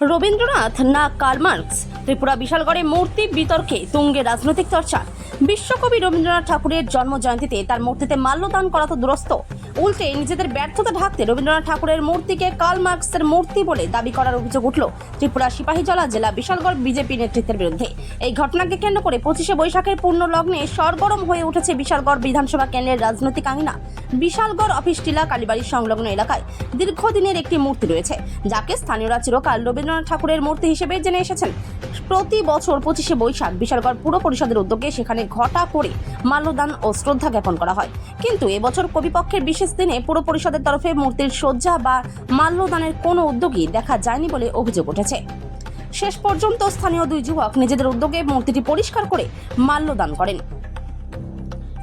রবীন্দ্রনাথ না Karl Marx? Tripura বিশালগড়ে মূর্তি বিতর্কে তুঙ্গে রাজনৈতিক চর্চা। বিশ্বকবি রবীন্দ্রনাথ ঠাকুরের জন্মজয়ন্তীতে তার মূর্তিতে মাল্যদান করা তো দুরস্ত, উল্টে নিজেদের ব্যর্থতা ঢাকতে রবীন্দ্রনাথ ঠাকুরের মূর্তিকে কার্ল মার্কসের মূর্তি বলে দাবি করার অভিযোগ উঠল ত্রিপুরা সিপাহীজলা জেলা বিশালগড় বিজেপি নেতৃত্বের বিরুদ্ধে। এই ঘটনাকে কেন্দ্র করে 25শে বৈশাখের পূর্ণ লগ্নে সরগরম হয়ে উঠেছে বিশালগড় বিধানসভা কেন্দ্রের রাজনৈতিক আঙিনা। বিশালগড় অফিস টিলা কালীবাড়ির সংলগ্ন এলাকায় দীর্ঘদিনের একটি মূর্তি রয়েছে, যাকে স্থানীয়রা চিরকাল রবীন্দ্রনাথ ঠাকুরের মূর্তি হিসেবে জেনে এসেছেন। প্রতি বছর 25শে বৈশাখ বিশালগড় পুর পরিষদের উদ্যোগে সেখানে ঘটা করে মাল্যদান ও শ্রদ্ধা জ্ঞাপন করা হয়। কিন্তু এবছর কবিপক্ষের বিশেষ দিনে পুর পরিষদের তরফে মূর্তির সজ্জা বা মাল্যদানের কোনো উদ্যোগই দেখা যায়নি বলে অভিযোগ উঠেছে। শেষ পর্যন্ত স্থানীয় দুই যুবক নিজেদের উদ্যোগে মূর্তিটি পরিষ্কার করে মাল্যদান করেন।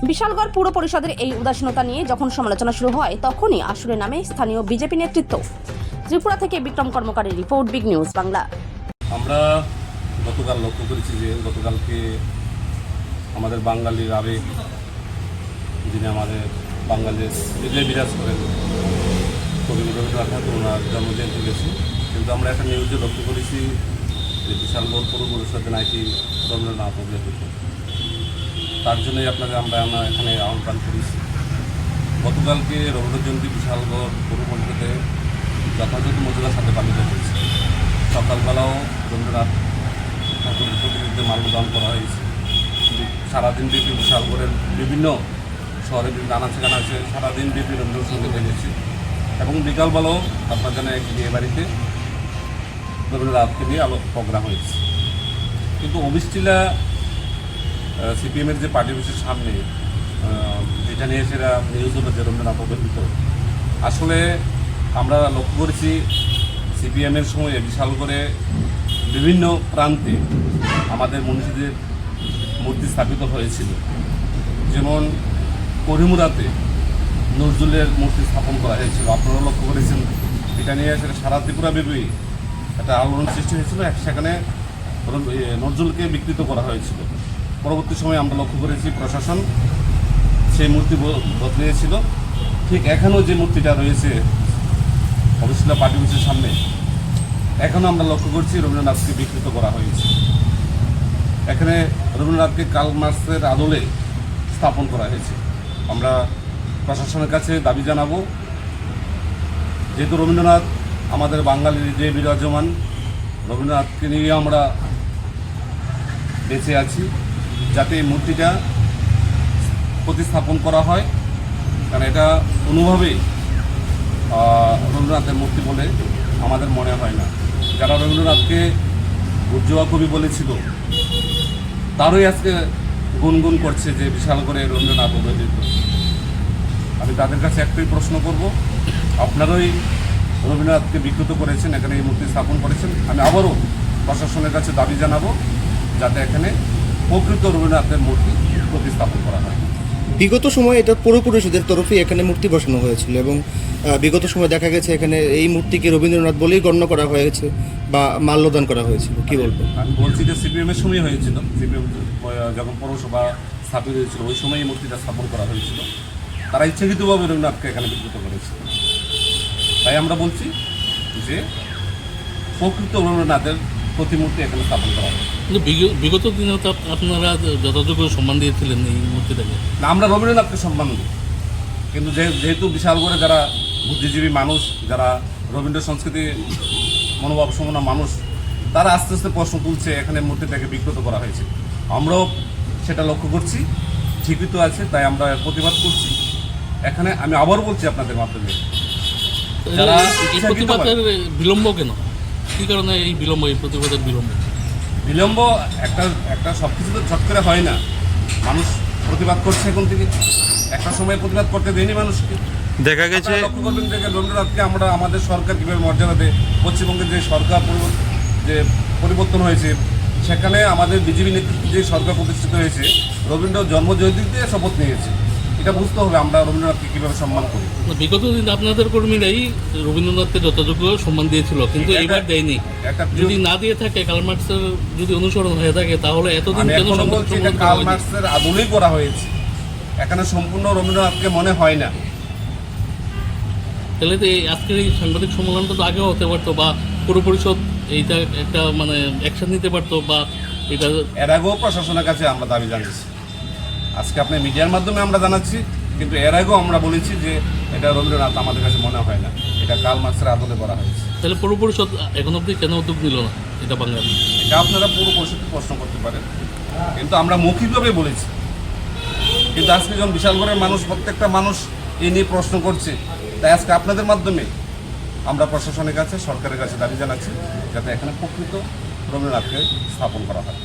বিশালগড় পুর পরিষদের এই উদাসীনতা নিয়ে যখন সমালোচনা শুরু হয়, তখনই আসরে নামে স্থানীয় বিজেপি নেতৃত্ব। ত্রিপুরা থেকে বিক্রম কর্মকারের রিপোর্ট, বিগ নিউজ বাংলা। আমরা গতকাল লক্ষ্য করেছি যে গতকালকে আমাদের বাঙালির আবেগ, যিনি আমাদের বাঙালির হৃদয়ে বিরাজ করেন, কবি রবীন্দ্রনাথ ঠাকুর ওনার জন্মজয়ন্তী গেছে। কিন্তু আমরা একটা নিউজে লক্ষ্য করেছি যে বিশালগড় পৌর পরিষদে নাকি রবীন্দ্রনাথ অবহেলিত। তার জন্যই আমরা এখানে আহ্বান করেছি। গতকালকে রবীন্দ্র জয়ন্তী বিশালগড় পৌর পরিষদে যথাযথ মর্যাদার সাথে পালিত হয়েছে। সকালবেলাও রবীন্দ্রনাথ ঠাকুর প্রতিনিধিতে মাল্যদান করা হয়েছে। সারাদিন ব্যাপী বিশালগড়ের বিভিন্ন শহরে নানা সেখানে আছে, সারাদিন ব্যাপী রবীন্দ্রসঙ্গীত হয়েছে। এবং বিকালবেলাও আপনার জানেন এক বিয়ে বাড়িতে রবীন্দ্রনাথকে নিয়ে প্রোগ্রাম হয়েছে। কিন্তু অফিসটিলা সিপিএমের যে পার্টি অফিসের সামনে যেটা নিয়ে সেটা নিউজ হলো যে রবীন্দ্রনাথ অবহেলিত। আসলে আমরা লক্ষ্য করেছি সিপিএমের সময়ে বিশালগড়ে বিভিন্ন প্রান্তে আমাদের মনীষীদের মূর্তি স্থাপিত হয়েছিল। যেমন করিমুরাতে নজরুলের মূর্তি স্থাপন করা হয়েছিল, আপনারা লক্ষ্য করেছেন। এটা নিয়ে সেটা সারা ত্রিপুরা ব্যাপী একটা আলোড়ন সৃষ্টি হয়েছিল। সেখানে নজরুলকে বিকৃত করা হয়েছিল। পরবর্তী সময়ে আমরা লক্ষ্য করেছি প্রশাসন সেই মূর্তি বদলিয়েছিল। ঠিক এখনও যে মূর্তিটা রয়েছে অবশ্যই পার্টি অফিসের সামনে, এখনও আমরা লক্ষ্য করছি রবীন্দ্রনাথকে বিকৃত করা হয়েছে। এখানে রবীন্দ্রনাথকে কার্ল মার্কসের আদলে স্থাপন করা হয়েছে। আমরা প্রশাসনের কাছে দাবি জানাবো, যেহেতু রবীন্দ্রনাথ আমাদের বাঙালির যে বিরাজমান, রবীন্দ্রনাথকে নিয়ে আমরা বেঁচে আছি, যাতে এই মূর্তিটা প্রতিস্থাপন করা হয়। কারণ এটা কোনোভাবেই রবীন্দ্রনাথের মূর্তি বলে আমাদের মনে হয় না। যারা রবীন্দ্রনাথকে উজ্জ্বল কবি বলেছিল, তারই আজকে গুনগুন করছে যে বিশালগড়ে রবীন্দ্রনাথ অবহেলিত। আমি তাদের কাছে একটাই প্রশ্ন করব, আপনারাই রবীন্দ্রনাথকে বিকৃত করেছেন, এখানে এই মূর্তি স্থাপন করেছেন। আমি আবারও প্রশাসনের কাছে দাবি জানাবো যাতে এখানে প্রকৃত রবীন্দ্রনাথের মূর্তি প্রতিস্থাপন করা হয়। বিগত সময়ে এটা পুর পরিষদের তরফে এখানে মূর্তি বসানো হয়েছিল এবং বিগত সময় দেখা গেছে এখানে এই মূর্তিকে রবীন্দ্রনাথ বলেই গণ্য করা হয়েছে বা মাল্যদান করা হয়েছিল। কি বলবেন? আমি বলছি যে সিপিএমের সময় হয়েছিল, সিপিএম যখন পৌরসভা স্থাপিত হয়েছিল ওই সময় এই মূর্তিটা স্থাপন করা হয়েছিল। তারা ইচ্ছাকৃতভাবে রবীন্দ্রনাথকে এখানে বিকৃত করেছিল। তাই আমরা বলছি যে প্রকৃত রবীন্দ্রনাথের প্রতিমূর্তি এখানে স্থাপন করা হবে। কিন্তু বিগত দিনে তো আপনারা যথাযোগ্য সম্মান দিয়েছিলেন এই মূর্তিটাকে। না, আমরা রবীন্দ্রনাথকে সম্মান দিই, কিন্তু যেহেতু বিশালগড়ে যারা বুদ্ধিজীবী মানুষ, যারা রবীন্দ্র সংস্কৃতি মনোভাব সম্পন্ন মানুষ, তারা আস্তে আস্তে প্রশ্ন তুলছে এখানে মূর্তিটাকে বিকৃত করা হয়েছে। আমরাও সেটা লক্ষ্য করছি, ঠিকই তো আছে, তাই আমরা প্রতিবাদ করছি। এখানে আমি আবার বলছি আপনাদের মাধ্যমে, যারা এই প্রতিবাদের বিলম্ব কেন? কী কারণে এই বিলম্ব, এই প্রতিবাদের বিলম্ব? একটা সব কিছু তো ঝট করে হয় না। মানুষ প্রতিবাদ করছে এখন থেকে, একটা সময় প্রতিবাদ করতে দেয়নি মানুষকে। দেখা গেছে লক্ষ্য করবেন যে রবীন্দ্রনাথকে আমরা আমাদের সরকার কীভাবে মর্যাদা দেয়। পশ্চিমবঙ্গের যে সরকার যে পরিবর্তন হয়েছে, সেখানে আমাদের বিজেপি নেতৃত্বে যে সরকার প্রতিষ্ঠিত হয়েছে, রবীন্দ্র জন্মজয়ন্তীতে শপথ নিয়েছে। এটা বুঝতে হবে আমরা রবীন্দ্রনাথকে কীভাবে সম্মান করি। বিগত দিন আপনাদের কর্মীরাই রবীন্দ্রনাথকে যথাযোগ্য সম্মান দিয়েছিল, কিন্তু এবার দেয়নি। যদি না দিয়ে থাকে, কার্ল মার্কসের যদি অনুসরণ হয়ে থাকে, তাহলে এতদিন কেন কার্ল মার্কসের আদলেই করা হয়েছে। এখানে সম্পূর্ণ রবীন্দ্রনাথকে মনে হয় না। তাহলে তো আজকের এই সাংবাদিক সম্মেলনটা তো আগেও হতে পারতো, বা পুর পরিষদ এইটা একটা মানে অ্যাকশন নিতে পারতো বা এটা এর আগেও প্রশাসনের কাছে আমরা দাবি জানিয়েছি, আজকে আপনি মিডিয়ার মাধ্যমে আমরা জানাচ্ছি, কিন্তু এর আগেও আমরা বলেছি যে এটা রবীন্দ্রনাথ আমাদের কাছে মনে হয় না, এটা কার্ল মার্ক্সের আদলে করা হয়েছে। তাহলে পৌর পরিষদ এখন অবধি কেন উদ্যোগ নিল না এটা বাঙালি? এটা আপনারা পুরো পরিস্থিতি প্রশ্ন করতে পারেন, কিন্তু আমরা মৌখিকভাবে বলেছি। কিন্তু আজকে যখন বিশালগড়ের মানুষ, প্রত্যেকটা মানুষ এই নিয়ে প্রশ্ন করছে, তাই আজকে আপনাদের মাধ্যমে আমরা প্রশাসনের কাছে, সরকারের কাছে দাবি জানাচ্ছি যাতে এখানে প্রকৃত রবীন্দ্রনাথকে স্থাপন করা হয়।